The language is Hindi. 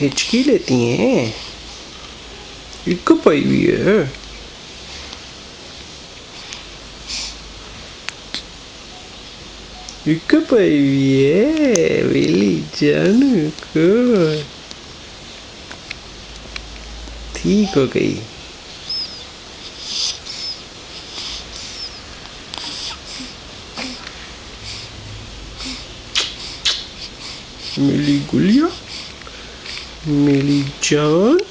हिचकी लेती हैं। एक पाई हुई है। एक पाई हुई है मेरी जान को। ठीक हो गई। मेरी गुलिया, मेरी जान।